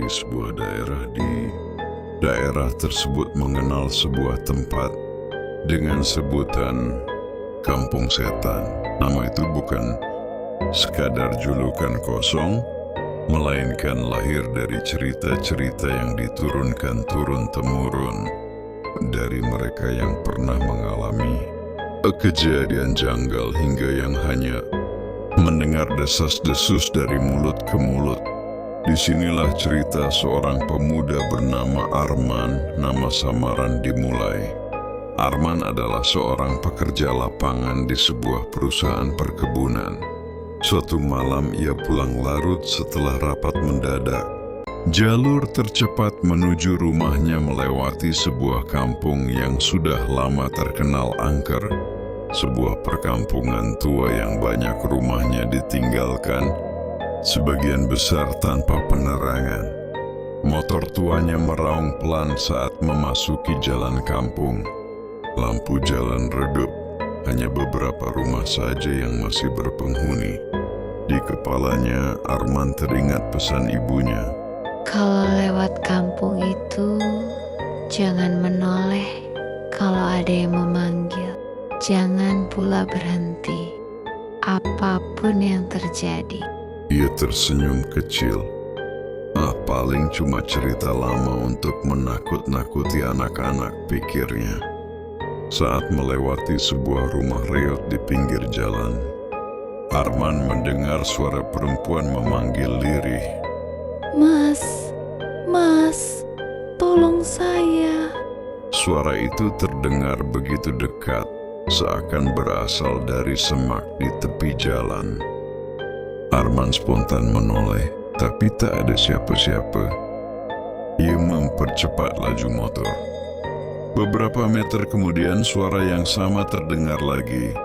dari sebuah daerah. Di daerah tersebut mengenal sebuah tempat dengan sebutan Kampung Setan. Nama itu bukan sekadar julukan kosong, melainkan lahir dari cerita-cerita yang diturunkan turun-temurun dari mereka yang pernah mengalami kejadian janggal hingga yang hanya mendengar desas-desus dari mulut ke mulut. Disinilah cerita seorang pemuda bernama Arman, nama samaran, dimulai. Arman adalah seorang pekerja lapangan di sebuah perusahaan perkebunan. Suatu malam ia pulang larut setelah rapat mendadak. Jalur tercepat menuju rumahnya melewati sebuah kampung yang sudah lama terkenal angker. Sebuah perkampungan tua yang banyak rumahnya ditinggalkan, sebagian besar tanpa penerangan. Motor tuanya meraung pelan saat memasuki jalan kampung. Lampu jalan redup, hanya beberapa rumah saja yang masih berpenghuni. Di kepalanya, Arman teringat pesan ibunya. Kalau lewat kampung itu, jangan menoleh. Kalau ada yang memanggil, jangan pula berhenti, apapun yang terjadi. Ia tersenyum kecil. Paling cuma cerita lama untuk menakut-nakuti anak-anak, pikirnya. Saat melewati sebuah rumah reot di pinggir jalan, Arman mendengar suara perempuan memanggil lirih. Mas, tolong saya. Suara itu terdengar begitu dekat, seakan berasal dari semak di tepi jalan. Arman spontan menoleh, tapi tak ada siapa-siapa. Ia mempercepat laju motor. Beberapa meter kemudian suara yang sama terdengar lagi.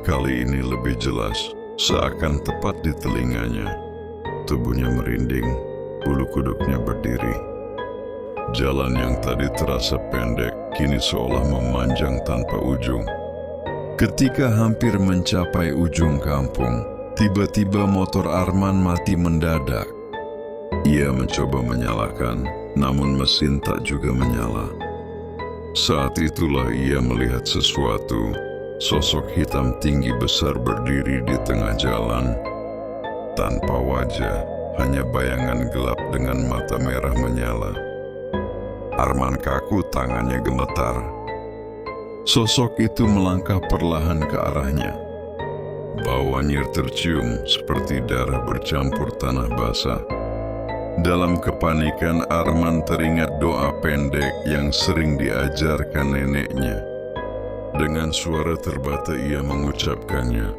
Kali ini lebih jelas, seakan tepat di telinganya. Tubuhnya merinding, bulu kuduknya berdiri. Jalan yang tadi terasa pendek, kini seolah memanjang tanpa ujung. Ketika hampir mencapai ujung kampung, tiba-tiba motor Arman mati mendadak. Ia mencoba menyalakan, namun mesin tak juga menyala. Saat itulah ia melihat sesuatu, sosok hitam tinggi besar berdiri di tengah jalan. Tanpa wajah, hanya bayangan gelap dengan mata merah menyala. Arman kaku, tangannya gemetar. Sosok itu melangkah perlahan ke arahnya. Bau anyir tercium seperti darah bercampur tanah basah. Dalam kepanikan, Arman teringat doa pendek yang sering diajarkan neneknya. Dengan suara terbata ia mengucapkannya.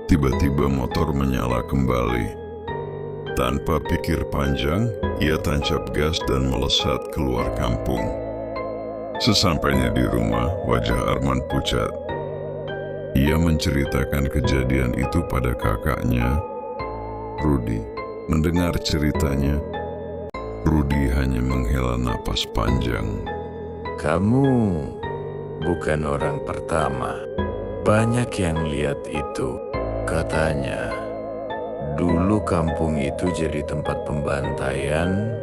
Tiba-tiba motor menyala kembali. Tanpa pikir panjang, ia tancap gas dan melesat keluar kampung. Sesampainya di rumah, wajah Arman pucat. Ia menceritakan kejadian itu pada kakaknya, Rudi. Mendengar ceritanya, Rudi hanya menghela napas panjang. Kamu bukan orang pertama. Banyak yang lihat itu. Katanya, dulu kampung itu jadi tempat pembantaian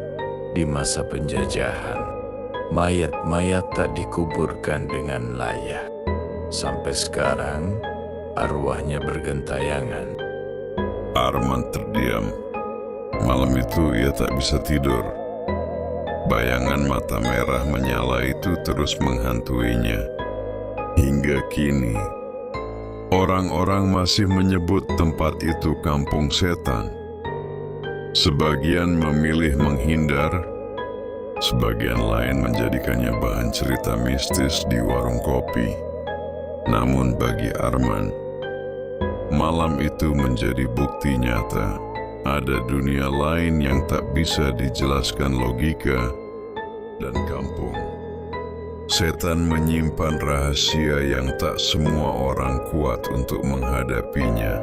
di masa penjajahan. Mayat-mayat tak dikuburkan dengan layak. Sampai sekarang, arwahnya bergentayangan. Arman terdiam. Malam itu ia tak bisa tidur. Bayangan mata merah menyala itu terus menghantuinya. Hingga kini, orang-orang masih menyebut tempat itu Kampung Setan. Sebagian memilih menghindar, sebagian lain menjadikannya bahan cerita mistis di warung kopi. Namun bagi Arman, malam itu menjadi bukti nyata. Ada dunia lain yang tak bisa dijelaskan logika, dan kampung setan menyimpan rahasia yang tak semua orang kuat untuk menghadapinya.